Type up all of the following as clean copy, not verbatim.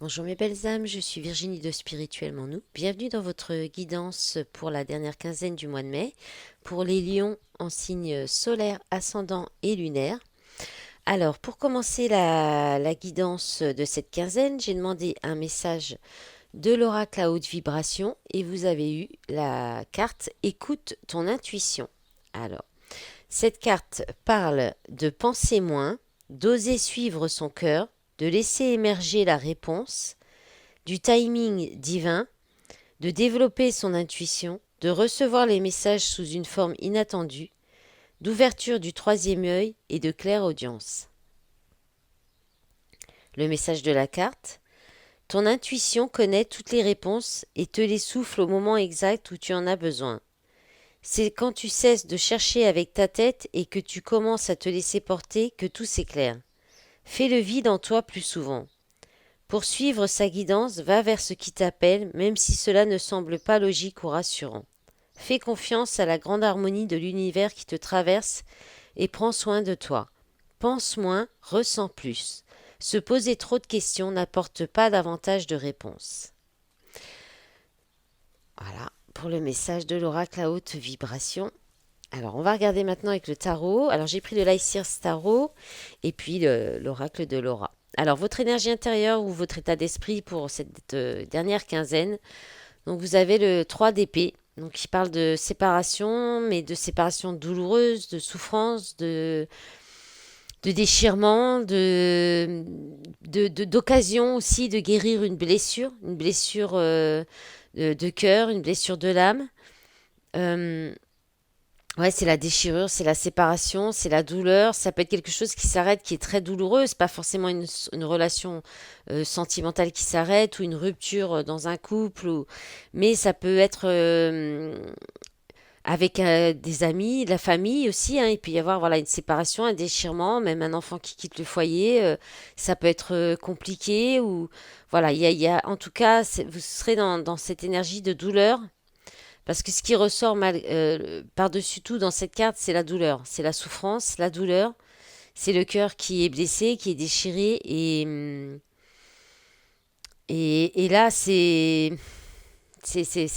Bonjour mes belles âmes, je suis Virginie de Spirituellement Nous. Bienvenue dans votre guidance pour la dernière quinzaine du mois de mai, pour les lions en signe solaire, ascendant et lunaire. Alors, pour commencer la guidance de cette quinzaine, j'ai demandé un message de l'oracle à haute vibration et vous avez eu la carte Écoute ton intuition. Alors, cette carte parle de penser moins, d'oser suivre son cœur, de laisser émerger la réponse, du timing divin, de développer son intuition, de recevoir les messages sous une forme inattendue, d'ouverture du troisième œil et de claire audience. Le message de la carte: ton intuition connaît toutes les réponses et te les souffle au moment exact où tu en as besoin. C'est quand tu cesses de chercher avec ta tête et que tu commences à te laisser porter que tout s'éclaire. Fais le vide en toi plus souvent. Pour suivre sa guidance, va vers ce qui t'appelle, même si cela ne semble pas logique ou rassurant. Fais confiance à la grande harmonie de l'univers qui te traverse et prends soin de toi. Pense moins, ressens plus. Se poser trop de questions n'apporte pas davantage de réponses. Voilà pour le message de l'oracle à haute vibration. Alors, on va regarder maintenant avec le tarot. Alors, j'ai pris le Lysirs Tarot et puis l'oracle de Laura. Alors, votre énergie intérieure ou votre état d'esprit pour cette dernière quinzaine. Donc, vous avez le 3 d'épée, donc qui parle de séparation, mais de séparation douloureuse, de souffrance, de déchirement, d'occasion aussi de guérir une blessure de cœur, une blessure de l'âme. Euh, Ouais, c'est la déchirure, c'est la séparation, c'est la douleur. Ça peut être quelque chose qui s'arrête, qui est très douloureux. C'est pas forcément une relation sentimentale qui s'arrête ou une rupture dans un couple. Mais ça peut être avec des amis, de la famille aussi, hein. Il peut y avoir voilà une séparation, un déchirement, même un enfant qui quitte le foyer. Ça peut être compliqué ou voilà. En tout cas, vous serez dans cette énergie de douleur parce que ce qui ressort par-dessus tout dans cette carte, c'est la douleur, c'est la souffrance, la douleur, c'est le cœur qui est blessé, qui est déchiré. Et là, c'est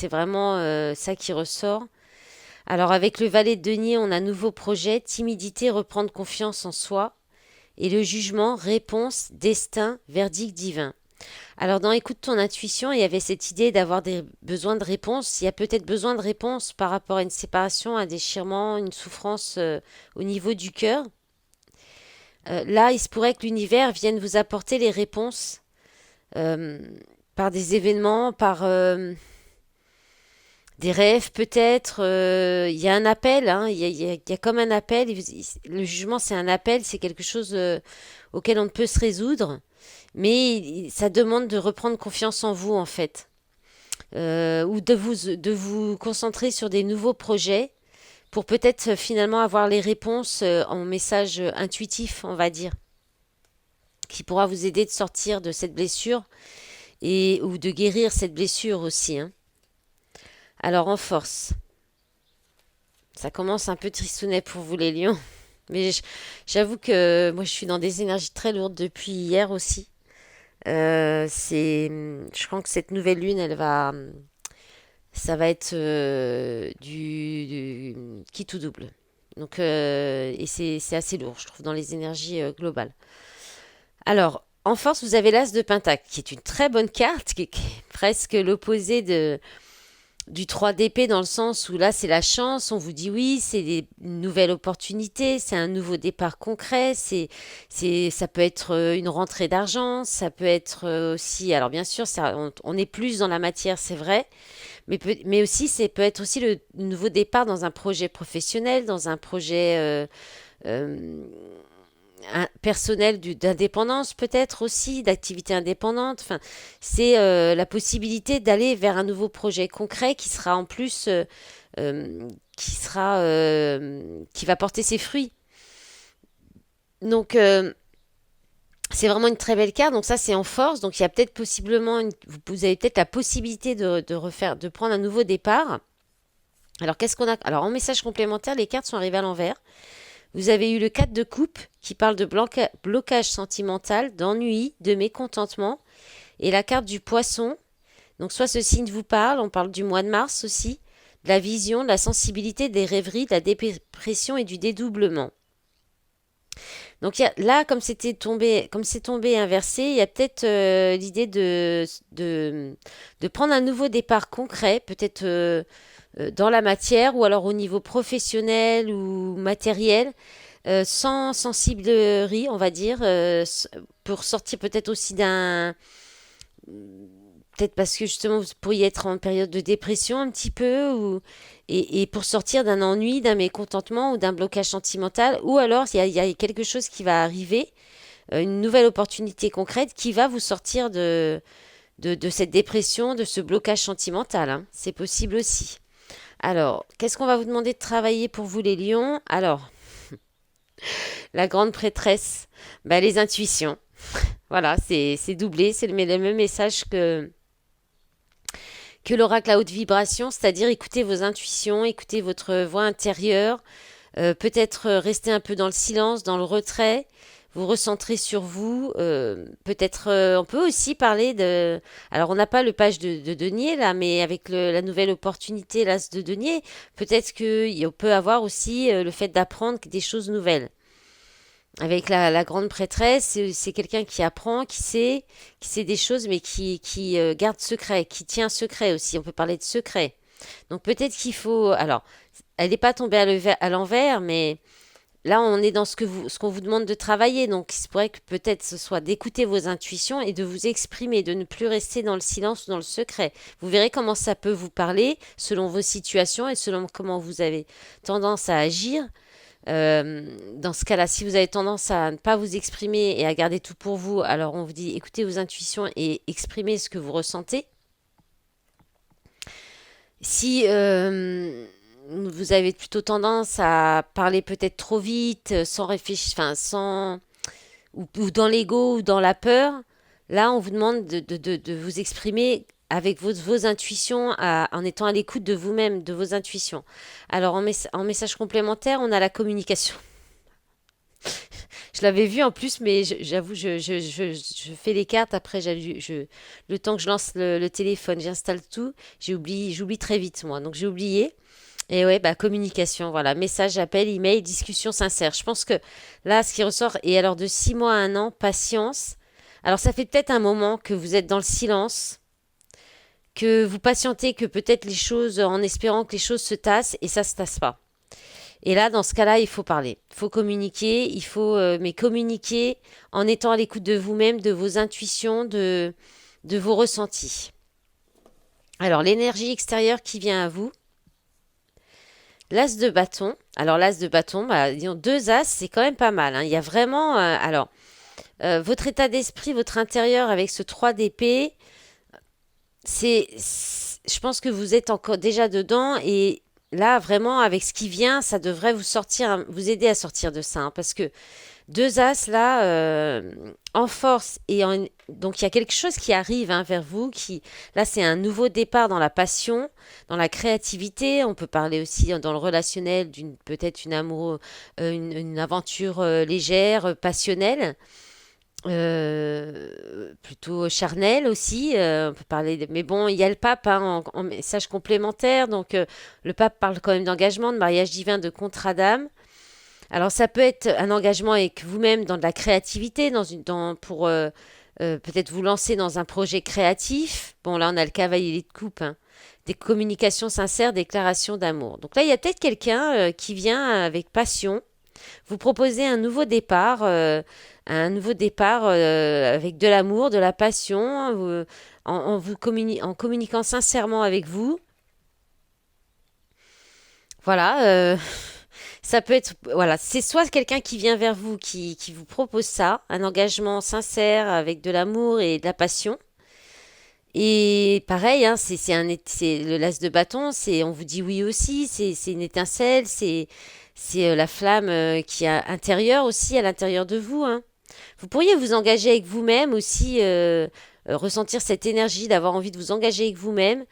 vraiment ça qui ressort. Alors avec le valet de denier, on a nouveau projet, timidité, reprendre confiance en soi. Et le jugement, réponse, destin, verdict divin. Alors dans Écoute ton intuition, il y avait cette idée d'avoir des besoins de réponse. Il y a peut-être besoin de réponse par rapport à une séparation, un déchirement, une souffrance au niveau du cœur. Là, il se pourrait que l'univers vienne vous apporter les réponses euh, par des événements, par des rêves peut-être. Il y a un appel, hein, il y a comme un appel. Le jugement, c'est un appel, c'est quelque chose auquel on ne peut se résoudre. Mais ça demande de reprendre confiance en vous, en fait. Ou de vous concentrer sur des nouveaux projets pour peut-être finalement avoir les réponses en message intuitif, on va dire, qui pourra vous aider de sortir de cette blessure ou de guérir cette blessure aussi, hein. Alors en force, ça commence un peu tristounet pour vous les lions, mais j'avoue que moi je suis dans des énergies très lourdes depuis hier aussi. Je crois que cette nouvelle lune, ça va être du qui tout double. Donc, et c'est assez lourd, je trouve, dans les énergies globales. Alors, en force, vous avez l'As de Pentacle, qui est une très bonne carte, qui est presque l'opposé du 3 d'épée, dans le sens où là, c'est la chance, on vous dit oui, c'est une nouvelle opportunité, c'est un nouveau départ concret, ça peut être une rentrée d'argent, ça peut être aussi, alors bien sûr, on est plus dans la matière, c'est vrai, mais aussi, c'est peut être aussi le nouveau départ dans un projet professionnel, dans un projet euh, personnel d'indépendance peut-être aussi, d'activité indépendante. Enfin, c'est la possibilité d'aller vers un nouveau projet concret qui sera en plus, qui va porter ses fruits. Donc, c'est vraiment une très belle carte. Donc ça, c'est en force. Donc il y a peut-être possiblement, vous avez peut-être la possibilité de prendre un nouveau départ. Alors qu'est-ce qu'on a? Alors en message complémentaire, les cartes sont arrivées à l'envers. Vous avez eu le 4 de coupe qui parle de blocage sentimental, d'ennui, de mécontentement. Et la carte du poisson, donc soit ce signe vous parle, on parle du mois de mars aussi, de la vision, de la sensibilité, des rêveries, de la dépression et du dédoublement. Donc là, comme c'est tombé inversé, il y a peut-être l'idée de prendre un nouveau départ concret, peut-être dans la matière ou alors au niveau professionnel ou matériel, sans sensiblerie, on va dire, pour sortir peut-être aussi peut-être parce que justement vous pourriez être en période de dépression un petit peu, et pour sortir d'un ennui, d'un mécontentement ou d'un blocage sentimental, ou alors il y a quelque chose qui va arriver, une nouvelle opportunité concrète qui va vous sortir de cette dépression, de ce blocage sentimental, hein. C'est possible aussi. Alors, qu'est-ce qu'on va vous demander de travailler pour vous les lions? Alors, la grande prêtresse, bah, les intuitions. Voilà, c'est doublé, c'est le même message que l'oracle à haute vibration, c'est-à-dire écoutez vos intuitions, écoutez votre voix intérieure, peut-être rester un peu dans le silence, dans le retrait, vous recentrer sur vous, peut-être on peut aussi parler de... Alors on n'a pas le page de denier là, mais avec la nouvelle opportunité l'as de denier, peut-être qu'on peut avoir aussi le fait d'apprendre des choses nouvelles. Avec la grande prêtresse, c'est quelqu'un qui apprend, qui sait des choses, mais qui garde secret, qui tient secret aussi. On peut parler de secret. Donc peut-être qu'il faut. Alors, elle n'est pas tombée à l'envers, mais là, on est dans ce qu'on vous demande de travailler. Donc, il se pourrait que peut-être ce soit d'écouter vos intuitions et de vous exprimer, de ne plus rester dans le silence ou dans le secret. Vous verrez comment ça peut vous parler selon vos situations et selon comment vous avez tendance à agir. Dans ce cas-là, si vous avez tendance à ne pas vous exprimer et à garder tout pour vous, alors on vous dit écoutez vos intuitions et exprimez ce que vous ressentez. Si vous avez plutôt tendance à parler peut-être trop vite, sans réfléchir, enfin sans ou dans l'ego ou dans la peur, là on vous demande de vous exprimer avec vos intuitions, en étant à l'écoute de vous-même, de vos intuitions. Alors en message complémentaire, on a la communication. Je l'avais vu en plus, mais j'avoue, je fais les cartes. Après, le temps que je lance le téléphone, j'installe tout. J'oublie très vite, moi. Donc, j'ai oublié. Et ouais, bah, communication, voilà. Message, appel, email, discussion sincère. Je pense que là, ce qui ressort, et alors de 6 mois à un an, patience. Alors, ça fait peut-être un moment que vous êtes dans le silence, que vous patientez, que peut-être les choses, en espérant que les choses se tassent, et ça se tasse pas. Et là, dans ce cas-là, il faut parler. Il faut communiquer, mais communiquer en étant à l'écoute de vous-même, de vos intuitions, de vos ressentis. Alors, l'énergie extérieure qui vient à vous. L'as de bâton. Alors, l'as de bâton, bah, disons, deux as, c'est quand même pas mal, hein. Il y a vraiment... votre état d'esprit, votre intérieur avec ce 3 d'épée, je pense que vous êtes encore déjà dedans, et là, vraiment, avec ce qui vient, ça devrait vous sortir, vous aider à sortir de ça, hein, parce que deux as là, en force, donc il y a quelque chose qui arrive, hein, vers vous, là, c'est un nouveau départ dans la passion, dans la créativité. On peut parler aussi dans le relationnel peut-être une aventure légère, passionnelle, plutôt charnel aussi, on peut parler mais bon, il y a le pape, hein, en message complémentaire, donc le pape parle quand même d'engagement, de mariage divin, de contrat d'âme. Alors ça peut être un engagement avec vous-même dans de la créativité, pour peut-être vous lancer dans un projet créatif. Bon, là on a le cavalier de coupe, hein. Des communications sincères, déclarations d'amour. Donc là il y a peut-être quelqu'un qui vient avec passion vous proposer un nouveau départ avec de l'amour, de la passion, en communiquant sincèrement avec vous. Voilà, ça peut être, voilà, c'est soit quelqu'un qui vient vers vous, qui vous propose ça, un engagement sincère avec de l'amour et de la passion. Et pareil, hein, c'est le las de bâton, on vous dit oui aussi, c'est une étincelle, c'est la flamme qui est intérieure aussi, à l'intérieur de vous, hein. Vous pourriez vous engager avec vous-même aussi, ressentir cette énergie d'avoir envie de vous engager avec vous-même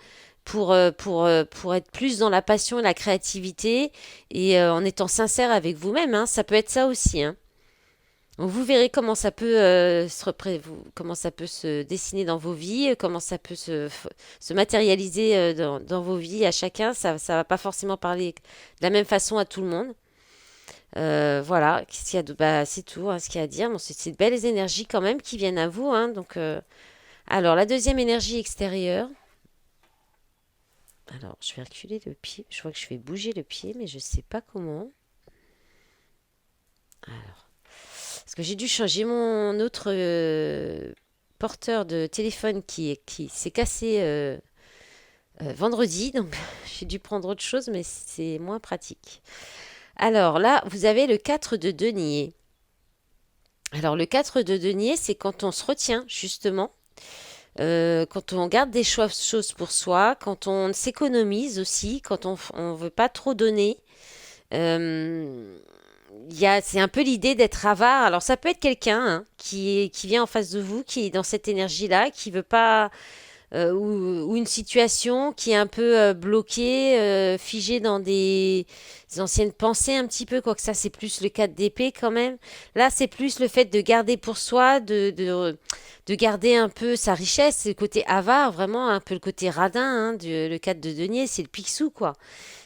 pour être plus dans la passion et la créativité, et en étant sincère avec vous-même, hein. Ça peut être ça aussi, hein. Donc, vous verrez comment ça peut comment ça peut se dessiner dans vos vies, comment ça peut se matérialiser dans vos vies à chacun. Ça va pas forcément parler de la même façon à tout le monde. Voilà, qu'est-ce qu'il y a bah, c'est tout, hein, ce qu'il y a à dire. Bon, c'est de belles énergies quand même qui viennent à vous, hein, donc, alors, la deuxième énergie extérieure. Alors, je vais reculer le pied. Je vois que je fais bouger le pied, mais je sais pas comment. Alors, parce que j'ai dû changer mon autre porteur de téléphone qui s'est cassé vendredi, donc j'ai dû prendre autre chose, mais c'est moins pratique. Alors là, vous avez le 4 de denier. Alors, le 4 de denier, c'est quand on se retient, justement. Quand on garde des choses pour soi, quand on s'économise aussi, quand on veut pas trop donner. Euh, c'est un peu l'idée d'être avare. Alors ça peut être quelqu'un hein, qui vient en face de vous, qui est dans cette énergie-là, qui veut pas, ou une situation qui est un peu bloquée, figée dans des anciennes pensées un petit peu, quoique ça c'est plus le 4 d'épée quand même. Là c'est plus le fait de garder pour soi, de garder un peu sa richesse, c'est le côté avare, vraiment un peu le côté radin, hein, le 4 de denier, c'est le picsou quoi.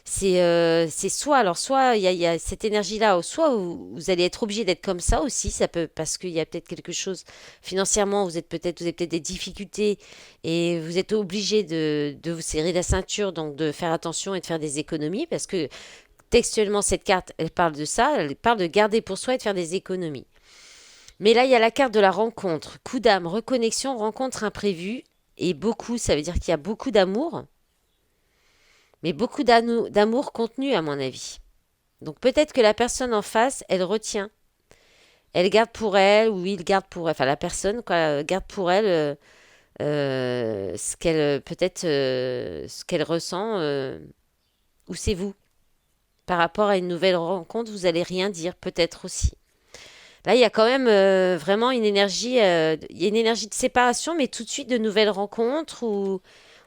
C'est soit, alors soit il y a cette énergie-là, soit vous allez être obligé d'être comme ça aussi, ça peut, parce qu'il y a peut-être quelque chose financièrement, vous avez peut-être des difficultés et vous êtes obligé de vous serrer la ceinture, donc de faire attention et de faire des économies, parce que textuellement cette carte, elle parle de ça, elle parle de garder pour soi et de faire des économies. Mais là, il y a la carte de la rencontre, coup d'âme, reconnexion, rencontre imprévue, et beaucoup, ça veut dire qu'il y a beaucoup d'amour, mais beaucoup d'amour contenu à mon avis. Donc peut-être que la personne en face, elle retient, elle garde pour elle, ou il garde pour elle, enfin la personne quoi, garde pour elle ce qu'elle peut-être ce qu'elle ressent, ou c'est vous. Par rapport à une nouvelle rencontre, vous allez rien dire, peut-être aussi. Là, il y a quand même vraiment une énergie, il y a une énergie de séparation, mais tout de suite de nouvelles rencontres ou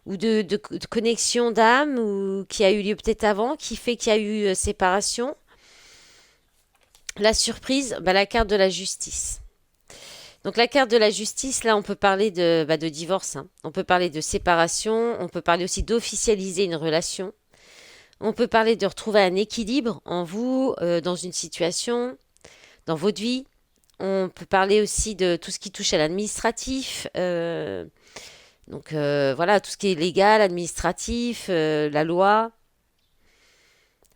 de connexion d'âme ou qui a eu lieu peut-être avant, qui fait qu'il y a eu séparation. La surprise, bah, la carte de la justice. Donc la carte de la justice, là, on peut parler de divorce, hein. On peut parler de séparation, on peut parler aussi d'officialiser une relation. On peut parler de retrouver un équilibre en vous, dans une situation, dans votre vie. On peut parler aussi de tout ce qui touche à l'administratif. Donc voilà, tout ce qui est légal, administratif, la loi.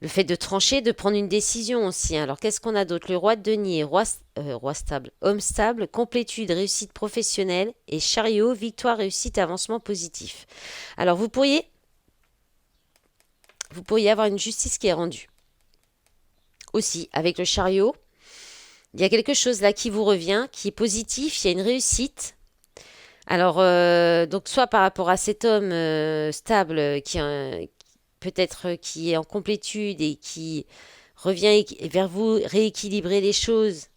Le fait de trancher, de prendre une décision aussi, hein. Alors qu'est-ce qu'on a d'autre? Le roi de denier, roi stable, homme stable, complétude, réussite professionnelle et chariot, victoire, réussite, avancement positif. Alors vous pourriez avoir une justice qui est rendue. Aussi, avec le chariot, il y a quelque chose là qui vous revient, qui est positif, il y a une réussite. Alors, donc soit par rapport à cet homme stable peut-être qui est en complétude et qui revient vers vous rééquilibrer les choses,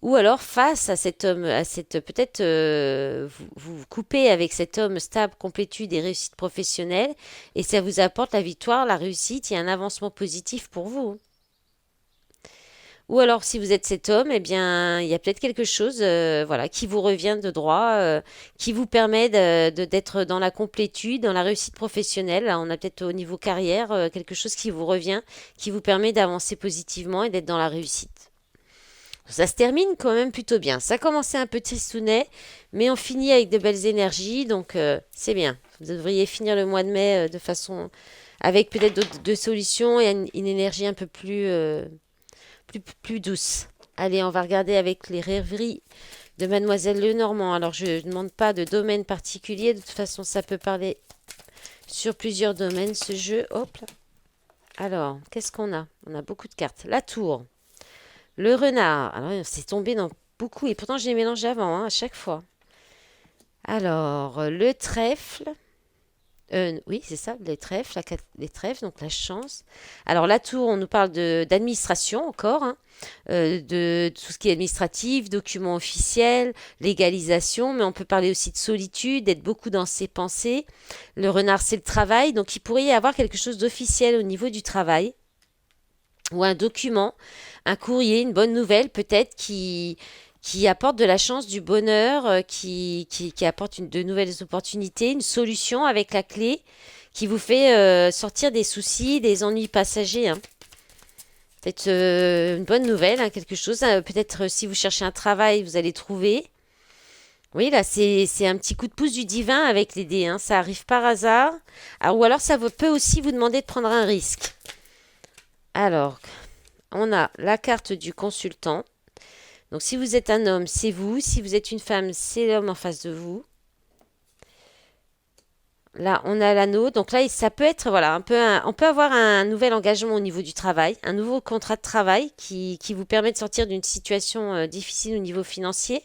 ou alors face à cet homme, à cette peut-être vous coupez avec cet homme stable, complétude et réussite professionnelle, et ça vous apporte la victoire, la réussite, il y a un avancement positif pour vous. Ou alors, si vous êtes cet homme, eh bien, il y a peut-être quelque chose, voilà, qui vous revient de droit, qui vous permet d'être dans la complétude, dans la réussite professionnelle. Là, on a peut-être au niveau carrière quelque chose qui vous revient, qui vous permet d'avancer positivement et d'être dans la réussite. Ça se termine quand même plutôt bien. Ça a commencé un peu tristounet, mais on finit avec de belles énergies, donc c'est bien. Vous devriez finir le mois de mai de façon avec peut-être deux solutions et une énergie un peu plus douce. Allez, on va regarder avec les rêveries de Mademoiselle Lenormand. Alors, je ne demande pas de domaine particulier. De toute façon, ça peut parler sur plusieurs domaines, ce jeu. Hop là. Alors, qu'est-ce qu'on a? On a beaucoup de cartes. La tour. Le renard. Alors, c'est tombé dans beaucoup. Et pourtant, je les mélange avant, hein, à chaque fois. Alors, le trèfle. Oui, c'est ça, les trèfles, les trèfles, donc la chance. Alors la tour, on nous parle d'administration encore, hein, de tout ce qui est administratif, documents officiels, légalisation, mais on peut parler aussi de solitude, d'être beaucoup dans ses pensées. Le renard, c'est le travail, donc il pourrait y avoir quelque chose d'officiel au niveau du travail. ou un document, un courrier, une bonne nouvelle peut-être qui apporte de la chance, du bonheur, qui apporte de nouvelles opportunités, une solution avec la clé qui vous fait sortir des soucis, des ennuis passagers, hein. Peut-être une bonne nouvelle, hein, quelque chose. Peut-être si vous cherchez un travail, vous allez trouver. Oui, là, c'est un petit coup de pouce du divin avec les dés, hein. Ça arrive par hasard. Ou alors, peut aussi vous demander de prendre un risque. Alors, on a la carte du consultant. Donc, si vous êtes un homme, c'est vous. Si vous êtes une femme, c'est l'homme en face de vous. Là, on a l'anneau. Donc là, ça peut être, voilà, on peut avoir un nouvel engagement au niveau du travail, un nouveau contrat de travail qui vous permet de sortir d'une situation difficile au niveau financier,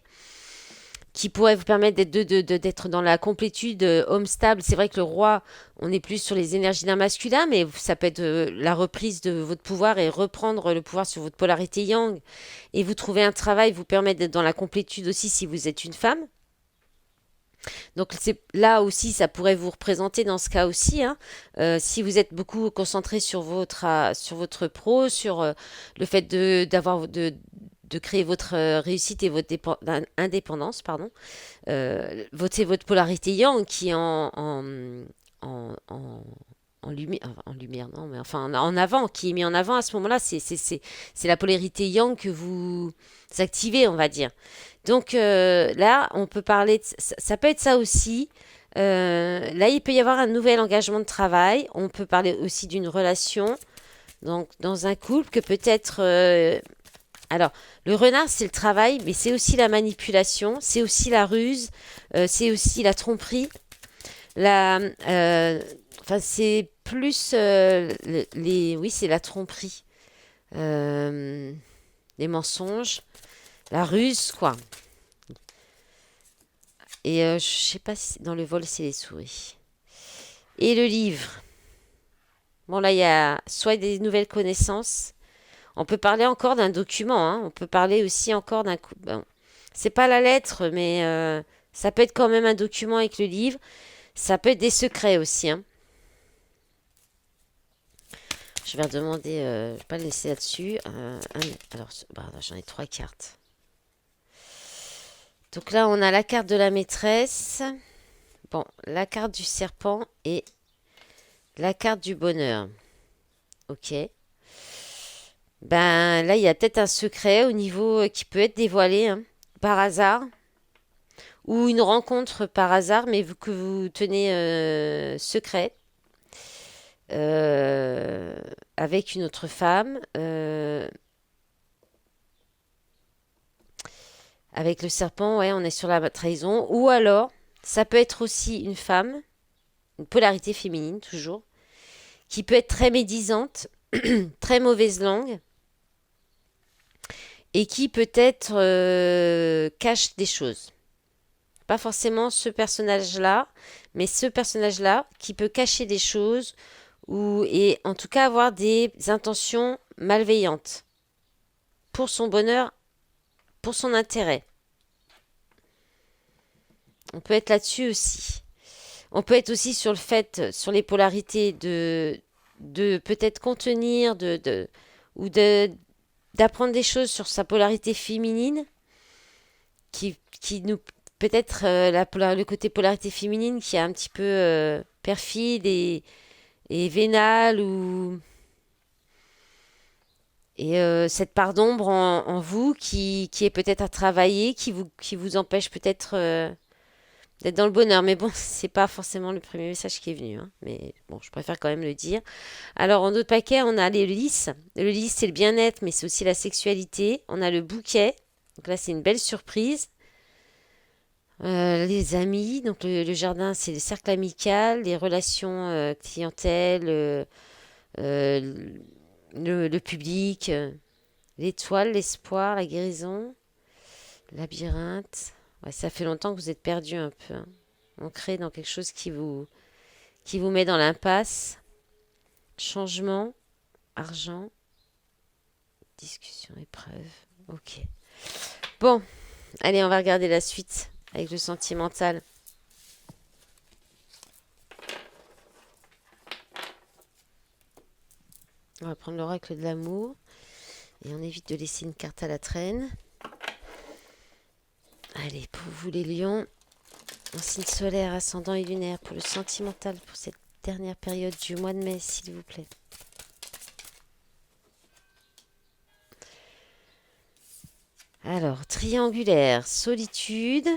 qui pourrait vous permettre d'être dans la complétude, homme stable. C'est vrai que le roi, on est plus sur les énergies d'un masculin, mais ça peut être la reprise de votre pouvoir et reprendre le pouvoir sur votre polarité yang. Et vous trouver un travail, vous permettre d'être dans la complétude aussi si vous êtes une femme. Donc c'est là aussi, ça pourrait vous représenter dans ce cas aussi, hein. Si vous êtes beaucoup concentré sur votre pro, sur le fait de créer votre réussite et votre indépendance, pardon. C'est votre polarité yang qui est en, en, en lumière, non, mais enfin en avant, qui est mis en avant à ce moment-là. C'est la polarité yang que vous activez, on va dire. Donc là, on peut parler, ça peut être ça aussi. Là, il peut y avoir un nouvel engagement de travail. On peut parler aussi d'une relation, donc dans un couple que peut-être. Alors, le renard, c'est le travail, mais c'est aussi la manipulation, c'est aussi la ruse, c'est aussi la tromperie. La, enfin, c'est plus oui, c'est la tromperie, Euh, les mensonges, la ruse, quoi. Et je sais pas si dans le vol, c'est les souris. Et le livre. Bon, là, il y a soit des nouvelles connaissances. On peut parler encore d'un document, hein. On peut parler aussi encore d'un coup. Bon, c'est pas la lettre, mais ça peut être quand même un document avec le livre. Ça peut être des secrets aussi, hein. Je vais redemander, je vais pas le laisser là-dessus. Alors, bah, j'en ai trois cartes. Donc là, on a la carte de la maîtresse. Bon, la carte du serpent et la carte du bonheur. Ok. Ben là, il y a peut-être un secret au niveau qui peut être dévoilé, hein, par hasard. Ou une rencontre par hasard, mais que vous tenez secret euh, avec une autre femme. Avec le serpent, ouais, on est sur la trahison. Ou alors, ça peut être aussi une femme, une polarité féminine toujours, qui peut être très médisante, très mauvaise langue, et qui peut-être cache des choses. Pas forcément ce personnage-là, mais ce personnage-là qui peut cacher des choses et en tout cas avoir des intentions malveillantes pour son bonheur, pour son intérêt. On peut être là-dessus aussi. On peut être aussi sur le fait, sur les polarités de peut-être contenir, ou d'apprendre des choses sur sa polarité féminine, qui nous, peut-être le côté polarité féminine qui est un petit peu perfide et vénale, et cette part d'ombre en vous qui est peut-être à travailler, qui vous empêche peut-être d'être dans le bonheur. Mais bon, c'est pas forcément le premier message qui est venu, hein. Mais bon, je préfère quand même le dire. Alors, en autre paquet, on a les lys. Le lys, c'est le bien-être, mais c'est aussi la sexualité. On a le bouquet. Donc là, c'est une belle surprise. Les amis, donc le jardin, c'est le cercle amical, les relations clientèle, euh, le public, l'étoile, l'espoir, la guérison, le labyrinthe. Ouais, ça fait longtemps que vous êtes perdu un peu, hein. Ancré dans quelque chose qui vous met dans l'impasse. Changement, argent, discussion, épreuve. Ok. Bon, allez, on va regarder la suite avec le sentimental. On va prendre l'oracle de l'amour. Et on évite de laisser une carte à la traîne. Allez, pour vous les lions, en signe solaire, ascendant et lunaire, pour le sentimental, pour cette dernière période du mois de mai, s'il vous plaît. Alors, triangulaire, solitude.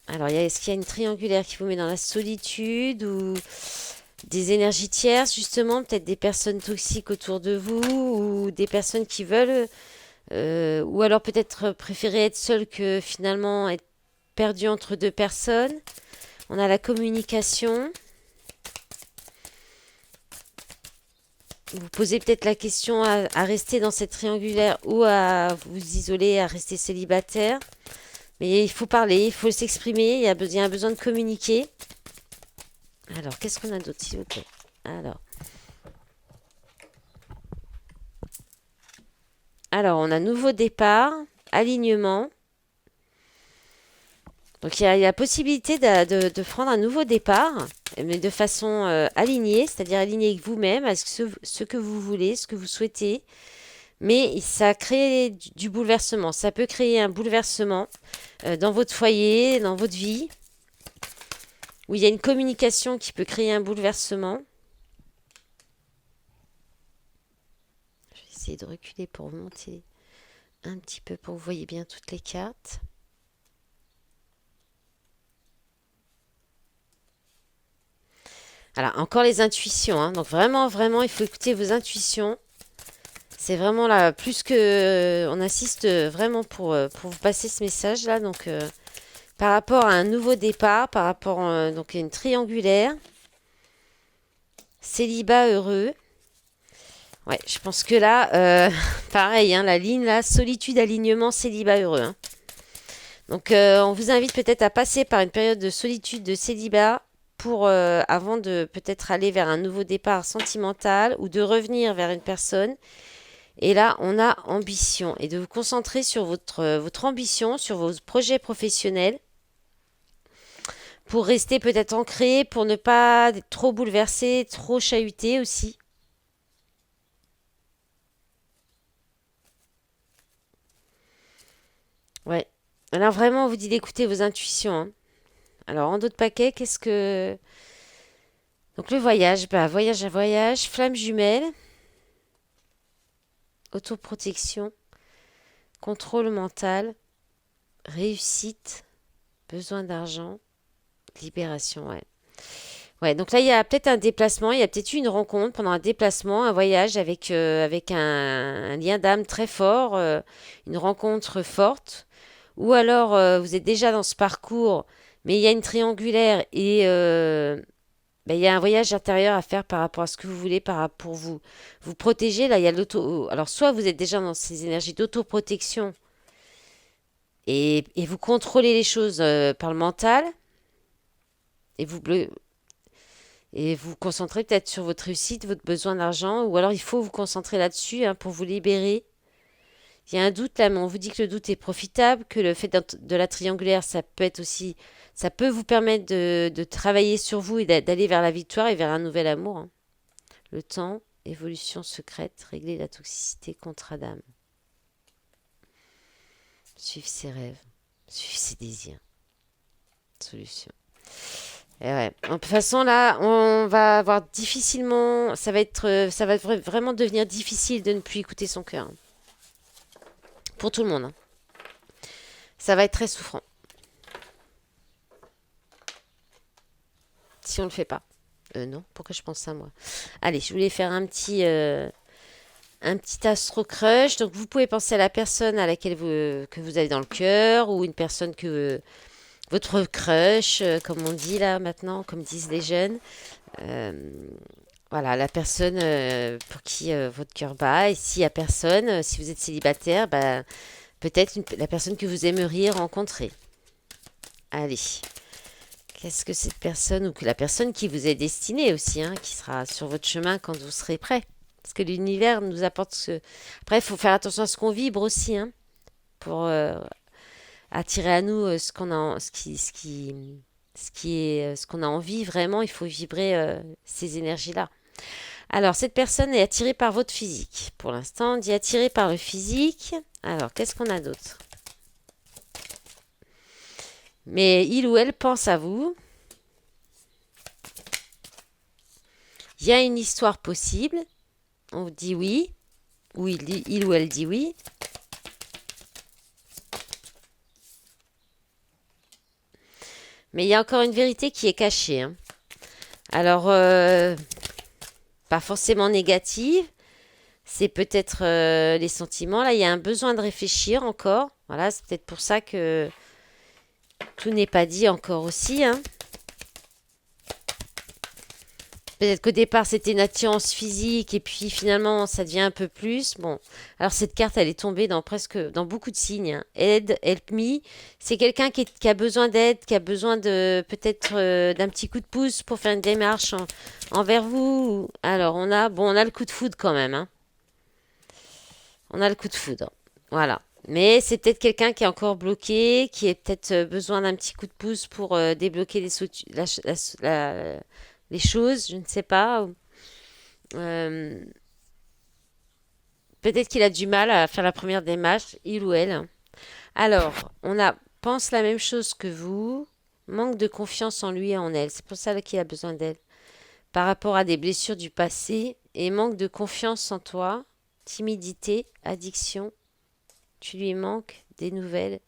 Alors, est-ce qu'il y a une triangulaire qui vous met dans la solitude ou des énergies tierces, justement, peut-être des personnes toxiques autour de vous ou des personnes qui veulent, ou alors peut-être préférer être seul que finalement être perdu entre deux personnes. On a la communication. Vous posez peut-être la question à rester dans cette triangulaire ou à vous isoler, à rester célibataire. Mais il faut parler, il faut s'exprimer, il y a un besoin de communiquer. Alors, qu'est-ce qu'on a d'autre, s'il vous plaît? Alors, on a nouveau départ, alignement. Donc, il y a la possibilité de prendre un nouveau départ, mais de façon alignée, c'est-à-dire alignée avec vous-même, avec ce que vous voulez, ce que vous souhaitez. Mais ça crée du bouleversement. Ça peut créer un bouleversement dans votre foyer, dans votre vie, où il y a une communication qui peut créer un bouleversement. Je vais essayer de reculer pour monter un petit peu pour que vous voyez bien toutes les cartes. Alors, encore les intuitions, hein. Donc vraiment, vraiment, il faut écouter vos intuitions. C'est vraiment là, plus que... On insiste vraiment pour vous passer ce message-là. Donc, par rapport à un nouveau départ, par rapport donc à une triangulaire, célibat heureux. Ouais, je pense que là, pareil, hein, la ligne là, solitude, alignement, célibat heureux. Hein. Donc, on vous invite peut-être à passer par une période de solitude, de célibat, pour avant de peut-être aller vers un nouveau départ sentimental ou de revenir vers une personne. Et là, on a ambition et de vous concentrer sur votre ambition, sur vos projets professionnels pour rester peut-être ancré, pour ne pas être trop bouleversé, trop chahuté aussi. Ouais. Alors vraiment, on vous dit d'écouter vos intuitions. Hein. Alors en d'autres paquets, qu'est-ce que... Donc le voyage, bah voyage à voyage, flamme jumelle, autoprotection, contrôle mental, réussite, besoin d'argent, libération, ouais. Ouais, donc là, il y a peut-être un déplacement, il y a peut-être eu une rencontre pendant un déplacement, un voyage avec un lien d'âme très fort, une rencontre forte. Ou alors, vous êtes déjà dans ce parcours, mais il y a une triangulaire et ben, il y a un voyage intérieur à faire par rapport à ce que vous voulez, pour vous protéger. Là, il y a l'auto. Alors, soit vous êtes déjà dans ces énergies d'autoprotection et vous contrôlez les choses par le mental et et vous concentrez peut-être sur votre réussite, votre besoin d'argent, ou alors il faut vous concentrer là-dessus hein, pour vous libérer. Il y a un doute là, mais on vous dit que le doute est profitable, que le fait de la triangulaire, ça peut être aussi, ça peut vous permettre de travailler sur vous et d'aller vers la victoire et vers un nouvel amour. Hein. Le temps, évolution secrète, régler la toxicité contre Adam. Suivre ses rêves, suivre ses désirs. Solution. Et ouais. De toute façon, là, on va avoir difficilement, ça va vraiment devenir difficile de ne plus écouter son cœur. Hein. Pour tout le monde. Hein. Ça va être très souffrant. Si on le fait pas. Non, pourquoi je pense ça moi? Allez, je voulais faire un petit astro crush. Donc vous pouvez penser à la personne à laquelle que vous avez dans le cœur ou une personne que votre crush, comme on dit là maintenant, comme disent les jeunes. Euh, voilà, la personne pour qui votre cœur bat. Et s'il y a personne, si vous êtes célibataire, bah, peut-être la personne que vous aimeriez rencontrer. Allez. Qu'est-ce que cette personne, ou que la personne qui vous est destinée aussi, hein, qui sera sur votre chemin quand vous serez prêt. Parce que l'univers nous apporte ce... Après, il faut faire attention à ce qu'on vibre aussi, hein, pour attirer à nous ce qu'on a, ce qui, ce qu'on a envie vraiment, il faut vibrer ces énergies-là. Alors, cette personne est attirée par votre physique. Pour l'instant, on dit attirée par le physique. Alors, qu'est-ce qu'on a d'autre? Mais il ou elle pense à vous. Il y a une histoire possible. On dit oui. Ou il ou elle dit oui. Mais il y a encore une vérité qui est cachée, hein. Alors, pas forcément négative. C'est peut-être les sentiments. Là, il y a un besoin de réfléchir encore. Voilà, c'est peut-être pour ça que tout n'est pas dit encore aussi, hein. Peut-être qu'au départ, c'était une attirance physique et puis finalement, ça devient un peu plus. Bon, alors cette carte, elle est tombée dans beaucoup de signes, hein. Aide, help me. C'est quelqu'un qui a besoin d'aide, qui a besoin de peut-être d'un petit coup de pouce pour faire une démarche envers vous. Alors, on a le coup de foudre quand même, hein. On a le coup de foudre. Voilà. Mais c'est peut-être quelqu'un qui est encore bloqué, qui a peut-être besoin d'un petit coup de pouce pour débloquer les choses, je ne sais pas. Euh, Peut-être qu'il a du mal à faire la première démarche, il ou elle. Alors, pense la même chose que vous, manque de confiance en lui et en elle. C'est pour ça qu'il a besoin d'elle. Par rapport à des blessures du passé et manque de confiance en toi, timidité, addiction, tu lui manques des nouvelles,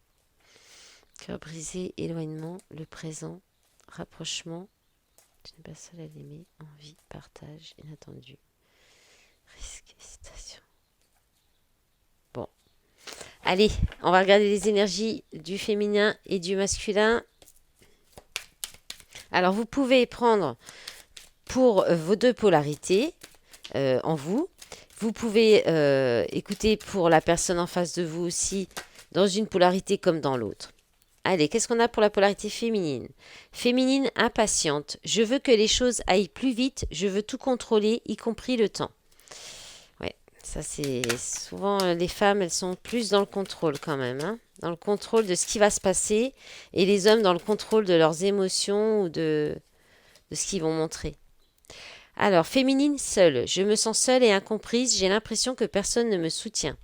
cœur brisé, éloignement, le présent, rapprochement, tu n'es pas seul à l'aimer, envie, partage, inattendu, risque, hésitation. Bon, allez, on va regarder les énergies du féminin et du masculin. Alors, vous pouvez prendre pour vos deux polarités en vous. Vous pouvez écouter pour la personne en face de vous aussi, dans une polarité comme dans l'autre. Allez, qu'est-ce qu'on a pour la polarité féminine? Féminine impatiente. Je veux que les choses aillent plus vite, je veux tout contrôler, y compris le temps. Ouais, ça c'est souvent les femmes, elles sont plus dans le contrôle quand même, hein, dans le contrôle de ce qui va se passer, et les hommes dans le contrôle de leurs émotions ou de ce qu'ils vont montrer. Alors, féminine seule. Je me sens seule et incomprise, j'ai l'impression que personne ne me soutient.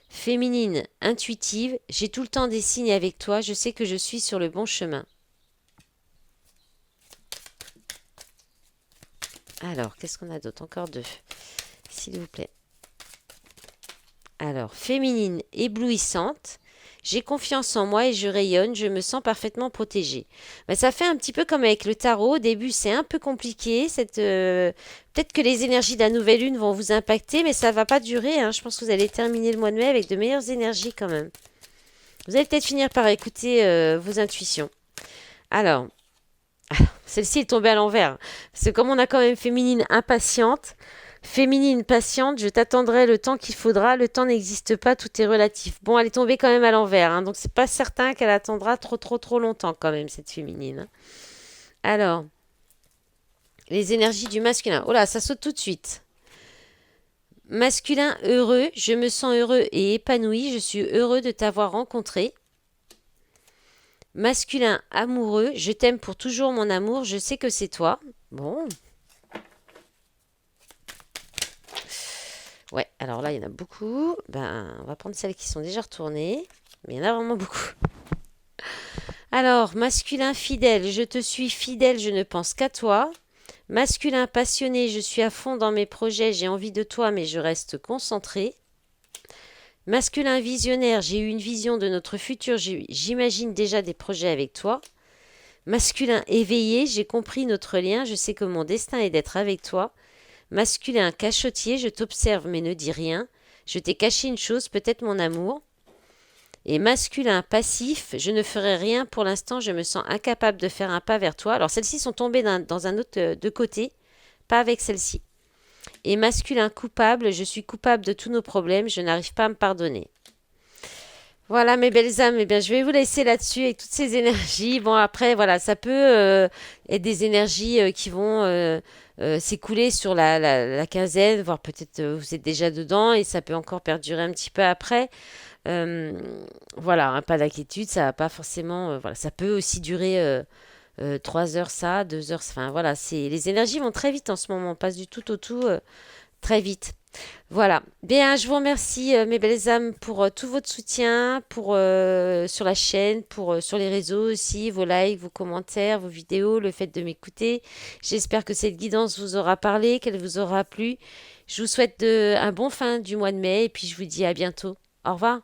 Féminine intuitive. J'ai tout le temps des signes avec toi, je sais que je suis sur le bon chemin. Alors, qu'est-ce qu'on a d'autre? Encore deux, s'il vous plaît. Alors, féminine éblouissante. J'ai confiance en moi et je rayonne, je me sens parfaitement protégée. Ben, ça fait un petit peu comme avec le tarot. Au début, c'est un peu compliqué. Peut-être que les énergies de la nouvelle lune vont vous impacter, mais ça ne va pas durer, hein. Je pense que vous allez terminer le mois de mai avec de meilleures énergies quand même. Vous allez peut-être finir par écouter vos intuitions. Alors, celle-ci est tombée à l'envers. Parce que comme on a quand même féminine impatiente, féminine patiente, je t'attendrai le temps qu'il faudra, le temps n'existe pas, tout est relatif. Bon, elle est tombée quand même à l'envers, hein, donc c'est pas certain qu'elle attendra trop longtemps quand même, cette féminine, hein. Alors, les énergies du masculin. Oh là, ça saute tout de suite. Masculin heureux, je me sens heureux et épanoui, je suis heureux de t'avoir rencontré. Masculin amoureux, je t'aime pour toujours mon amour, je sais que c'est toi. Bon. Ouais, alors là, il y en a beaucoup. Ben, on va prendre celles qui sont déjà retournées. Mais il y en a vraiment beaucoup. Alors, masculin fidèle, je te suis fidèle, je ne pense qu'à toi. Masculin passionné, je suis à fond dans mes projets, j'ai envie de toi, mais je reste concentré. Masculin visionnaire, j'ai eu une vision de notre futur, j'imagine déjà des projets avec toi. Masculin éveillé, j'ai compris notre lien, je sais que mon destin est d'être avec toi. Masculin cachotier, je t'observe mais ne dis rien. Je t'ai caché une chose, peut-être mon amour. Et masculin passif, je ne ferai rien pour l'instant, je me sens incapable de faire un pas vers toi. Alors celles-ci sont tombées dans un autre de côté, pas avec celle-ci. Et masculin coupable, je suis coupable de tous nos problèmes, je n'arrive pas à me pardonner. Voilà, mes belles âmes, eh bien, je vais vous laisser là-dessus avec toutes ces énergies. Bon, après, voilà, ça peut être des énergies qui vont s'écouler sur la quinzaine, voire peut-être vous êtes déjà dedans et ça peut encore perdurer un petit peu après. Euh, voilà, hein, pas d'inquiétude, ça va pas forcément. Voilà, ça peut aussi durer 3 heures, ça, 2 heures. Enfin, voilà, les énergies vont très vite en ce moment, on passe du tout au tout très vite. Voilà. Bien, je vous remercie, mes belles âmes, pour tout votre soutien, sur la chaîne, sur les réseaux aussi, vos likes, vos commentaires, vos vidéos, le fait de m'écouter. J'espère que cette guidance vous aura parlé, qu'elle vous aura plu. Je vous souhaite un bon fin du mois de mai et puis je vous dis à bientôt. Au revoir.